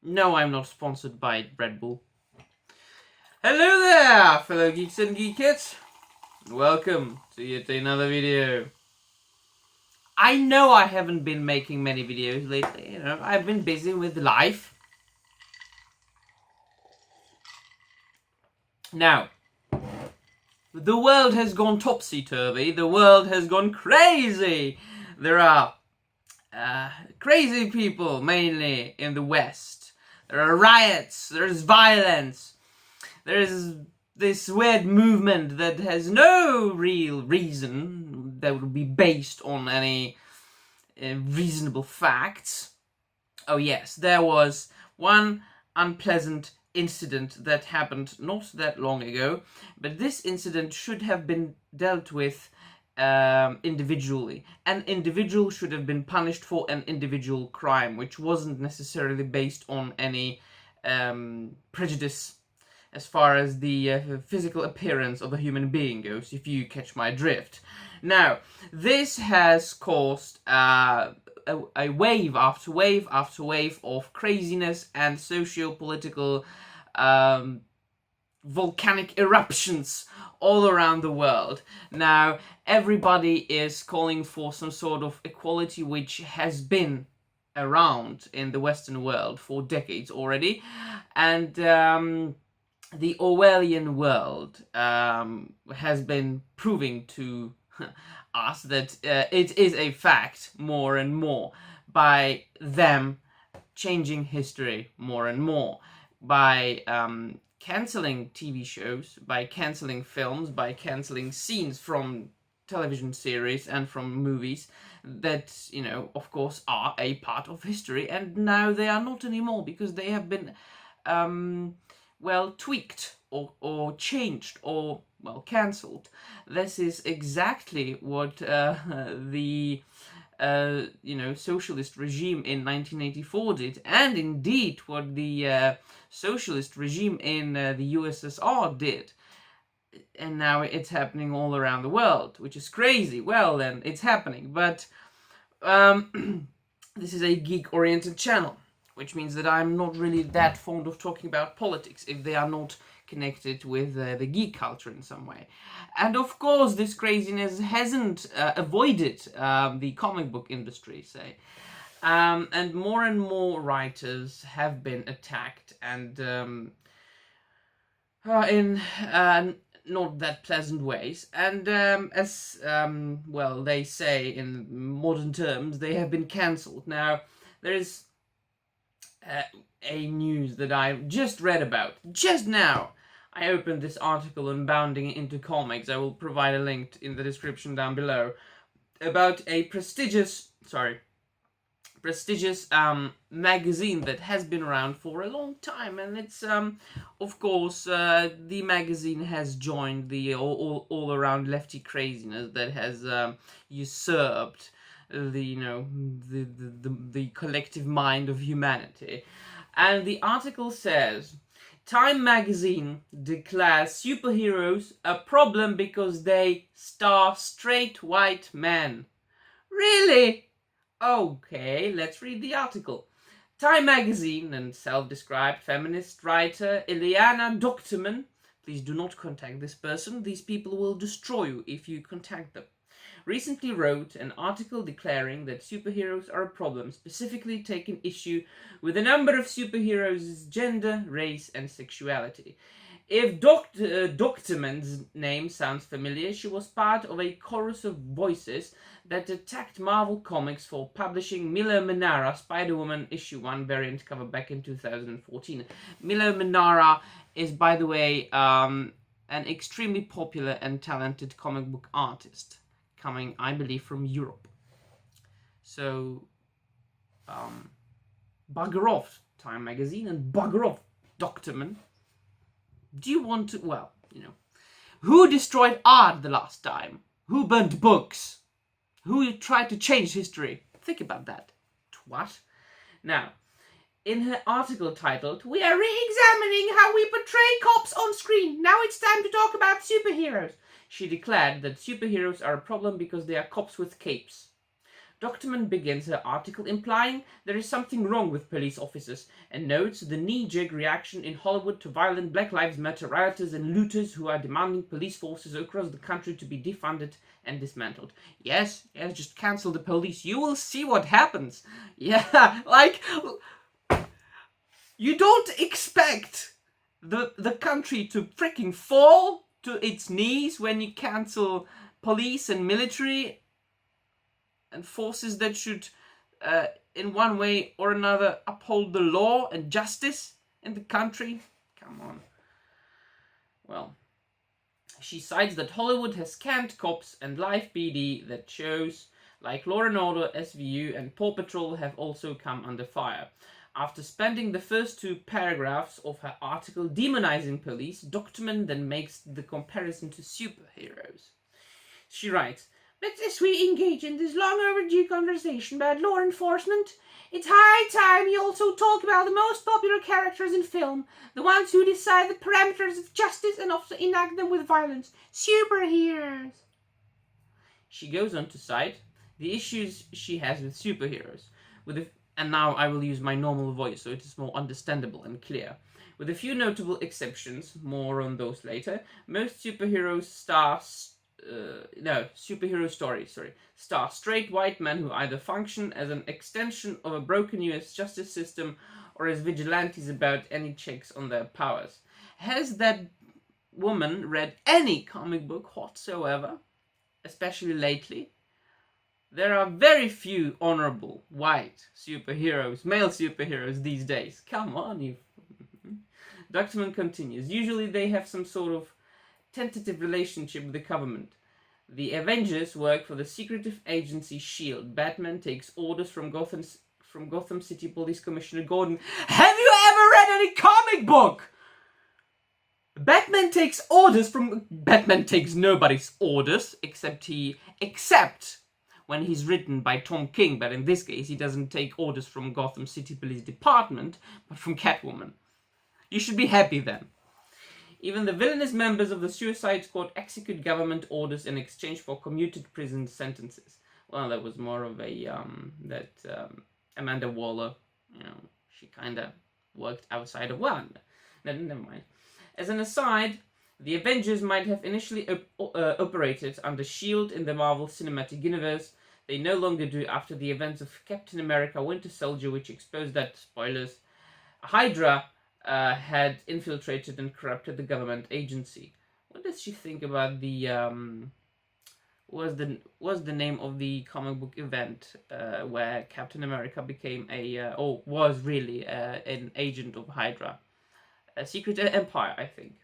No, I'm not sponsored by Red Bull. Hello there, fellow geeks and geekettes. Welcome to yet another video. I know I haven't been making many videos lately, I've been busy with life. Now, the world has gone topsy-turvy, the world has gone crazy. There are crazy people, mainly in the West. There are riots, there's violence, there's this weird movement that has no real reason that would be based on any reasonable facts. Oh yes, there was one unpleasant incident that happened not that long ago, but this incident should have been dealt with individually. An individual should have been punished for an individual crime, which wasn't necessarily based on any prejudice as far as the physical appearance of a human being goes, if you catch my drift. Now, this has caused a wave after wave after wave of craziness and socio-political volcanic eruptions all around the world. Now, everybody is calling for some sort of equality which has been around in the Western world for decades already, and the Orwellian world has been proving to us that it is a fact more and more by them changing history more and more, by cancelling TV shows, by cancelling films, by cancelling scenes from television series and from movies that, of course are a part of history, and now they are not anymore because they have been tweaked or changed or, cancelled. This is exactly what the socialist regime in 1984 did, and indeed what the socialist regime in the USSR did. And now it's happening all around the world, which is crazy. Well, then, it's happening. But this is a geek-oriented channel, which means that I'm not really that fond of talking about politics if they are not connected with the geek culture in some way. And of course, this craziness hasn't avoided the comic book industry, say. And more writers have been attacked, and in not that pleasant ways. And as they say in modern terms, they have been cancelled. Now, there is a news that I just read about just now. I opened this article on Bounding into Comics. I will provide a link in the description down below, about a prestigious magazine that has been around for a long time, and it's of course the magazine has joined the all around lefty craziness that has usurped the the collective mind of humanity. And the article says, Time magazine declares superheroes a problem because they star straight white men. Really? Okay, let's read the article. Time magazine and self-described feminist writer Ileana Dokterman, please do not contact this person, these people will destroy you if you contact them, recently wrote an article declaring that superheroes are a problem, specifically taking issue with a number of superheroes' gender, race, and sexuality. If Dokterman's name sounds familiar, she was part of a chorus of voices that attacked Marvel Comics for publishing Milo Manara Spider-Woman issue 1 variant cover back in 2014. Milo Manara is, by the way, an extremely popular and talented comic book artist, coming, I believe, from Europe. So, bugger off, Time magazine, and bugger off, Dokterman. Do you want to, who destroyed art the last time? Who burnt books? Who tried to change history? Think about that, twat. Now, in her article titled, "We are re-examining how we portray cops on screen. Now it's time to talk about superheroes," she declared that superheroes are a problem because they are cops with capes. Doctorman begins her article implying there is something wrong with police officers and notes the knee-jerk reaction in Hollywood to violent Black Lives Matter rioters and looters who are demanding police forces across the country to be defunded and dismantled. Yes, just cancel the police. You will see what happens. Yeah, like, you don't expect the country to freaking fall to its knees when you cancel police and military and forces that should, in one way or another, uphold the law and justice in the country. Come on. Well, she cites that Hollywood has canned cops and live PD that shows like Law & Order, SVU, and Paw Patrol have also come under fire. After spending the first 2 paragraphs of her article demonizing police, Doctorman then makes the comparison to superheroes. She writes, "But as we engage in this long overdue conversation about law enforcement, it's high time we also talk about the most popular characters in film, the ones who decide the parameters of justice and also enact them with violence. Superheroes." She goes on to cite the issues she has with superheroes, and now I will use my normal voice so it is more understandable and clear. With a few notable exceptions, more on those later, most superhero stories star straight white men who either function as an extension of a broken US justice system or as vigilantes about any checks on their powers. Has that woman read any comic book whatsoever? Especially lately? There are very few honorable white superheroes, male superheroes these days. Come on, you. Doctorman continues. Usually they have some sort of tentative relationship with the government. The Avengers work for the secretive agency S.H.I.E.L.D. Batman takes orders from Gotham City Police Commissioner Gordon. Have you ever read any comic book? Batman takes nobody's orders except when he's written by Tom King, but in this case he doesn't take orders from Gotham City Police Department, but from Catwoman. You should be happy then. Even the villainous members of the Suicide Squad execute government orders in exchange for commuted prison sentences. Well, that was more of a, Amanda Waller, she kind of worked outside of one. No, never mind. As an aside, the Avengers might have initially operated under S.H.I.E.L.D. in the Marvel Cinematic Universe. They no longer do after the events of Captain America Winter Soldier, which exposed that, spoilers, Hydra had infiltrated and corrupted the government agency. What does she think about the was the name of the comic book event where Captain America became was really an agent of Hydra, a Secret Empire, I think.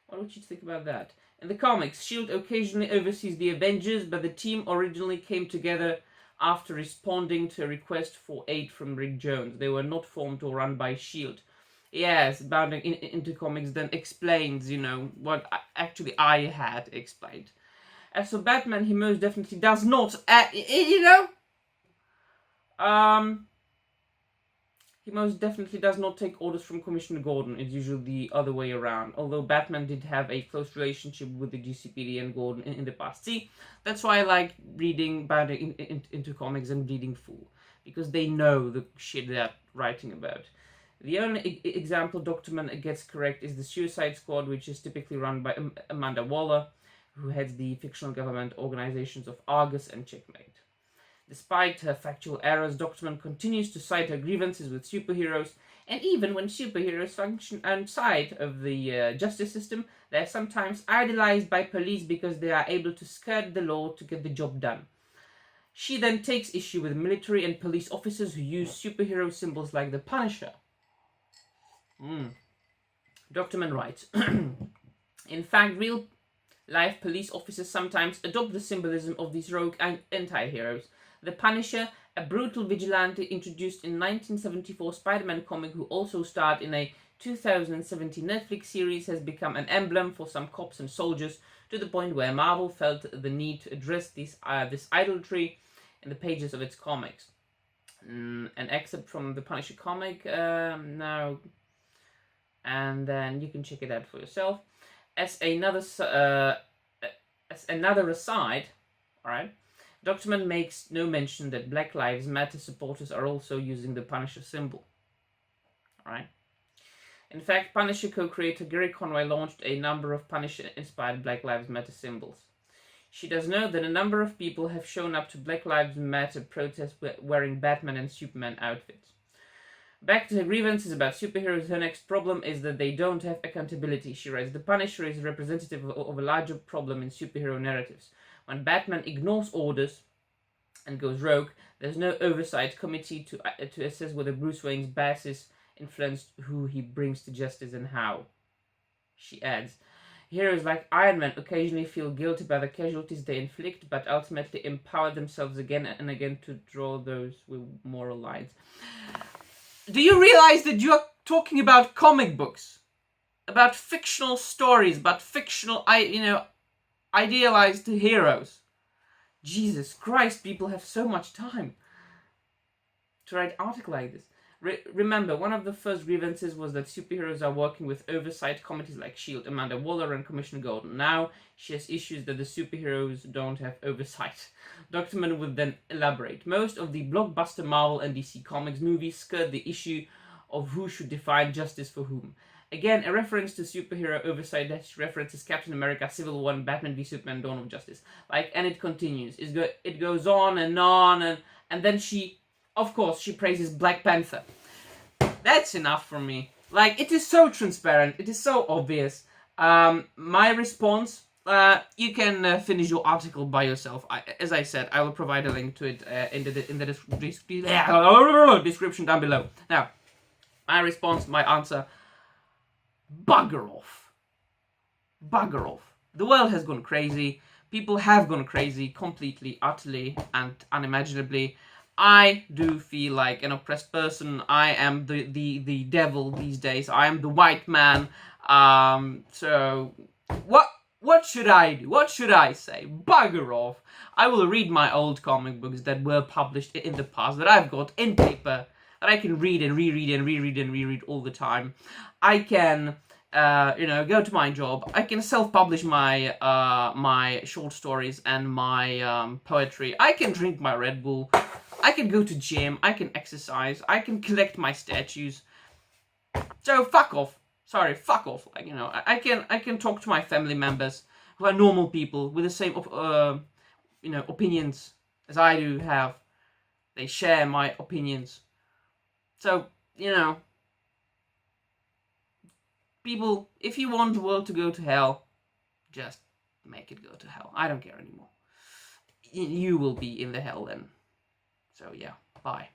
What would you think about that? In the comics, S.H.I.E.L.D. occasionally oversees the Avengers, but the team originally came together after responding to a request for aid from Rick Jones. They were not formed or run by S.H.I.E.L.D. Yes, Bounding into Comics then explains, what actually I had explained. As for Batman, he most definitely does not, he most definitely does not take orders from Commissioner Gordon. It's usually the other way around. Although Batman did have a close relationship with the GCPD and Gordon in the past. See, that's why I like reading Bounding into Comics and reading Fool. Because they know the shit they're writing about. The only example Doctorman gets correct is the Suicide Squad, which is typically run by Amanda Waller, who heads the fictional government organizations of Argus and Checkmate. Despite her factual errors, Doctorman continues to cite her grievances with superheroes, and even when superheroes function outside of the justice system, they are sometimes idolized by police because they are able to skirt the law to get the job done. She then takes issue with military and police officers who use superhero symbols like the Punisher. Doctorman writes, in fact, real-life police officers sometimes adopt the symbolism of these rogue anti-heroes. The Punisher, a brutal vigilante introduced in 1974 Spider-Man comic who also starred in a 2017 Netflix series, has become an emblem for some cops and soldiers, to the point where Marvel felt the need to address this idolatry in the pages of its comics. An excerpt from the Punisher comic now, and then you can check it out for yourself. As another aside, all right, Document makes no mention that Black Lives Matter supporters are also using the Punisher symbol. Alright? In fact, Punisher co-creator Gary Conroy launched a number of Punisher-inspired Black Lives Matter symbols. She does note that a number of people have shown up to Black Lives Matter protests wearing Batman and Superman outfits. Back to her grievances about superheroes, her next problem is that they don't have accountability. She writes, the Punisher is representative of a larger problem in superhero narratives. When Batman ignores orders and goes rogue, there's no oversight committee to assess whether Bruce Wayne's biases influenced who he brings to justice and how. She adds, heroes like Iron Man occasionally feel guilty about the casualties they inflict, but ultimately empower themselves again and again to draw those with moral lines. Do you realize that you're talking about comic books? About fictional stories, about fictional, idealized heroes. Jesus Christ, people have so much time to write an article like this. Remember, one of the first grievances was that superheroes are working with oversight committees like S.H.I.E.L.D., Amanda Waller and Commissioner Gordon. Now, she has issues that the superheroes don't have oversight. Dr. Mann would then elaborate. Most of the blockbuster Marvel and DC Comics movies skirt the issue of who should define justice for whom. Again, a reference to superhero oversight that references Captain America, Civil War, and Batman v Superman, Dawn of Justice. And it continues. It goes on, and then she, of course, she praises Black Panther. That's enough for me. It is so transparent. It is so obvious. My response, you can finish your article by yourself. As I said, I will provide a link to it in the description down below. Now, my response, my answer, bugger off. Bugger off. The world has gone crazy. People have gone crazy completely, utterly, and unimaginably. I do feel like an oppressed person. I am the devil these days. I am the white man. So what should I do? What should I say? Bugger off. I will read my old comic books that were published in the past, that I've got in paper, that I can read and reread and reread and reread all the time. I can go to my job. I can self-publish my my short stories and my poetry. I can drink my Red Bull. I can go to gym. I can exercise. I can collect my statues. So fuck off. Sorry, fuck off. I can talk to my family members who are normal people with the same opinions as I do have. They share my opinions. So people, if you want the world to go to hell, just make it go to hell. I don't care anymore. You will be in the hell then. So yeah, bye.